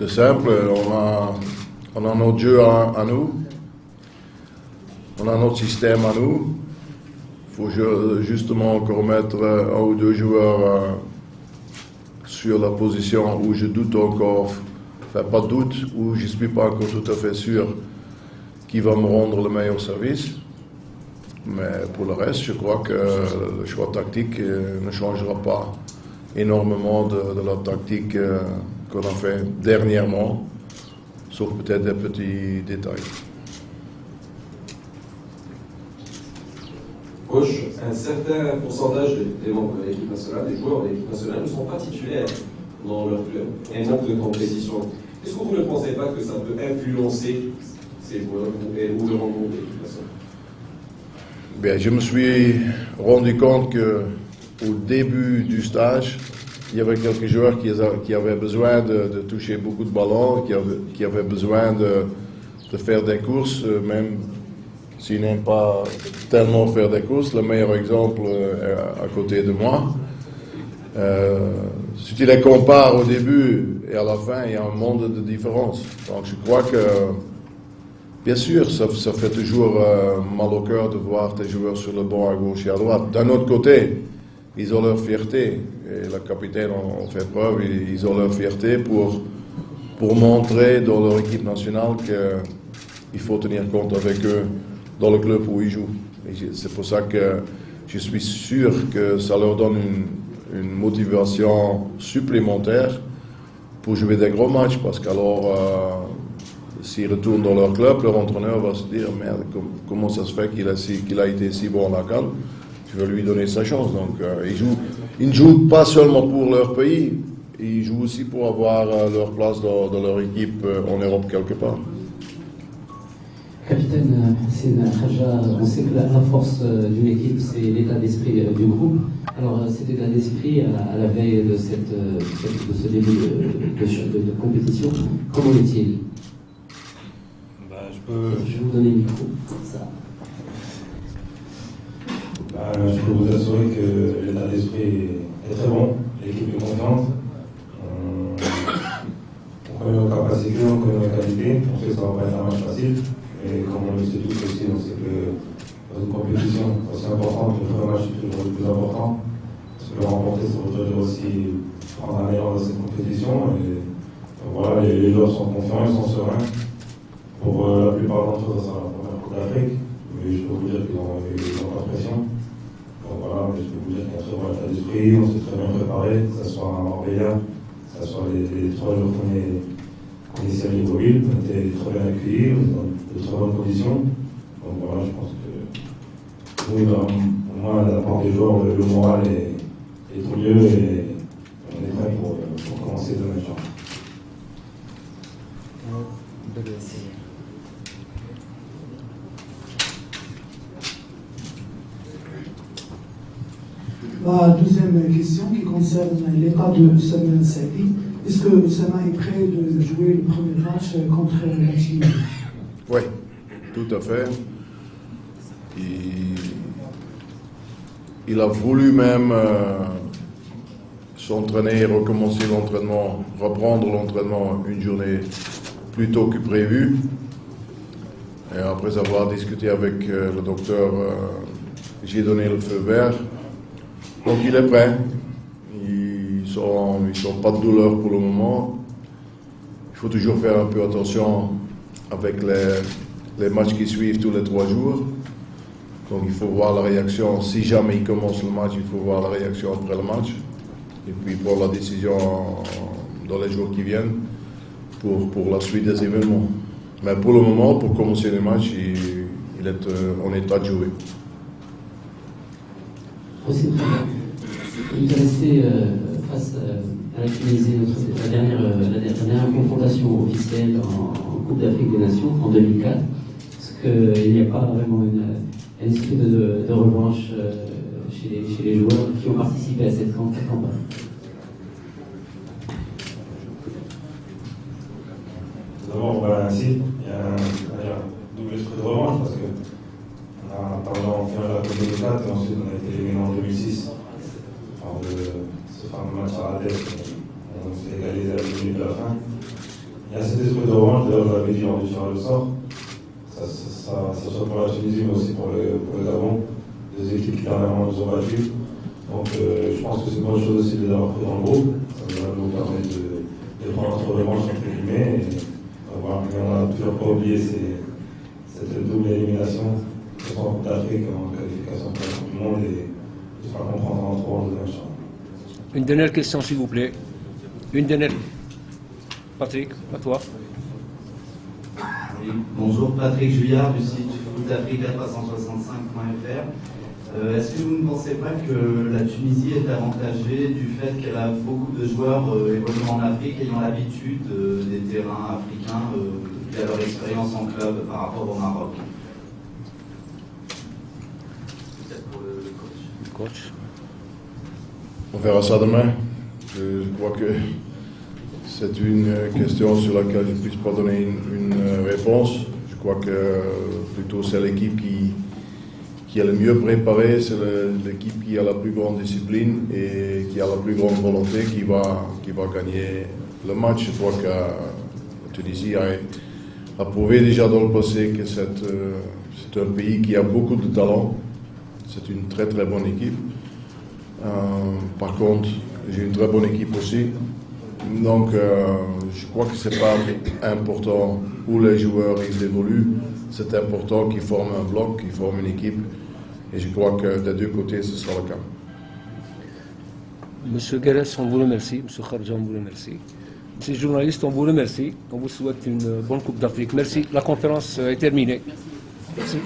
C'est simple, on a notre jeu à nous, on a notre système à nous. Il faut justement encore mettre un ou deux joueurs sur la position où je doute encore, enfin pas de doute, où je ne suis pas encore tout à fait sûr qui va me rendre le meilleur service. Mais pour le reste, je crois que le choix tactique ne changera pas énormément de la tactique qu'on a fait dernièrement, sauf peut-être des petits détails. Coach, un certain pourcentage des membres de l'équipe nationale, des joueurs de l'équipe nationale, ne sont pas titulaires dans leur club et manquent de compétition. Est-ce que vous ne pensez pas que ça peut influencer ces joueurs ou le rendement de l'équipe nationale? Bien, je me suis rendu compte qu'au début du stage, il y avait quelques joueurs qui avaient besoin de toucher beaucoup de ballons, qui avaient besoin de faire des courses, même s'ils n'aiment pas tellement faire des courses. Le meilleur exemple est à côté de moi. Si tu les compares au début et à la fin, il y a un monde de différence. Donc je crois que, bien sûr, ça fait toujours mal au cœur de voir tes joueurs sur le banc à gauche et à droite. D'un autre côté, ils ont leur fierté, et le capitaine en fait preuve, ils ont leur fierté pour montrer dans leur équipe nationale qu'il faut tenir compte avec eux dans le club où ils jouent. Et c'est pour ça que je suis sûr que ça leur donne une motivation supplémentaire pour jouer des gros matchs, parce qu'alors, s'ils retournent dans leur club, leur entraîneur va se dire « Merde, comment ça se fait qu'il a été si bon à la CAN ? Je vais lui donner sa chance. » Donc ils ne jouent pas seulement pour leur pays, ils jouent aussi pour avoir leur place dans leur équipe en Europe quelque part. Capitaine Sina Khaja, on sait que la force d'une équipe, c'est l'état d'esprit du groupe. Alors cet état d'esprit, à la veille de ce début de compétition, comment est-il? Je vais vous donner le micro. Ça. Je peux vous assurer que l'état d'esprit est très bon, l'équipe est confiante. On connaît nos capacités, on connaît nos qualités, on sait que ça ne va pas être un match facile. Et comme on le sait tous aussi, on sait que dans une compétition aussi importante, le premier match est toujours le plus important. Parce que le remporter, ça veut dire aussi prendre un meilleur dans cette compétition. Et voilà, les joueurs sont confiants, ils sont sereins. Pour la plupart d'entre eux, ça sera la première Coupe d'Afrique. Mais je peux vous dire qu'ils n'ont pas de pression. Donc voilà, mais je peux vous dire qu'il y a un très bon état d'esprit, on s'est très bien préparé, que ce soit à Marbella, que ce soit les 3 jours qu'on est ici à Libreville, on était très bien accueillis, dans de très bonnes conditions. Donc voilà, je pense que oui, pour moi, de la part des joueurs, le moral est au mieux et on est prêt pour commencer demain. La deuxième question qui concerne l'état de Oussama Saïdi. Est-ce que Oussama est prêt de jouer le premier match contre la Chine? Oui, tout à fait. Il a voulu même s'entraîner, recommencer l'entraînement, reprendre l'entraînement une journée plus tôt que prévu. Et après avoir discuté avec le docteur, j'ai donné le feu vert. Donc il est prêt. Ils sont pas de douleur pour le moment. Il faut toujours faire un peu attention avec les matchs qui suivent tous les 3 jours. Donc il faut voir la réaction. Si jamais il commence le match, il faut voir la réaction après le match. Et puis prendre la décision dans les jours qui viennent pour la suite des événements. Mais pour le moment, pour commencer le match, il est en état de jouer. Aussi, il est resté face à la Tunisie, la dernière confrontation officielle en Coupe d'Afrique des Nations en 2004. Est-ce qu'il n'y a pas vraiment un esprit de revanche chez les joueurs qui ont participé à cette campagne? D'abord, voilà, ainsi, il y a un double esprit de revanche parce que on a parlé en finale de la Coupe 2004 et ensuite on a été éliminé en 2006. Lors de ce fameux match à la tête, on s'est égalisé à la minute de la fin. Il y a cet esprit de revanche, d'ailleurs, je l'avais dit en tirage au sort. Ça soit pour la Tunisie, mais aussi pour le Gabon. Deux équipes qui dernièrement nous ont battus. Donc je pense que c'est une bonne chose aussi de les avoir pris dans le groupe. Ça va nous permettre de prendre notre revanche entre guillemets. Mais on n'a toujours pas oublié cette double élimination, que ce soit en Coupe d'Afrique, en qualification pour la Coupe du Monde, et je crois qu'on prendra en 3 de match. Une dernière question, s'il vous plaît. Une dernière. Patrick, à toi. Oui, bonjour, Patrick Juillard du site footafrica365.fr. Est-ce que vous ne pensez pas que la Tunisie est avantagée du fait qu'elle a beaucoup de joueurs évoluant en Afrique ayant l'habitude des terrains africains via leur expérience en club par rapport au Maroc? Peut-être pour le coach. On verra ça demain. Je crois que c'est une question sur laquelle je ne puisse pas donner une réponse. Je crois que plutôt c'est l'équipe qui est le mieux préparée, c'est l'équipe qui a la plus grande discipline et qui a la plus grande volonté qui va gagner le match. Je crois que la Tunisie a prouvé déjà dans le passé que c'est un pays qui a beaucoup de talent. C'est une très très bonne équipe. Par contre, j'ai une très bonne équipe aussi. Donc, je crois que c'est pas important où les joueurs ils évoluent. C'est important qu'ils forment un bloc, qu'ils forment une équipe. Et je crois que des deux côtés, ce sera le cas. Monsieur Guérès, on vous remercie. Monsieur Kharja, on vous remercie. Monsieur le journaliste, on vous remercie. On vous souhaite une bonne Coupe d'Afrique. Merci. La conférence est terminée. Merci.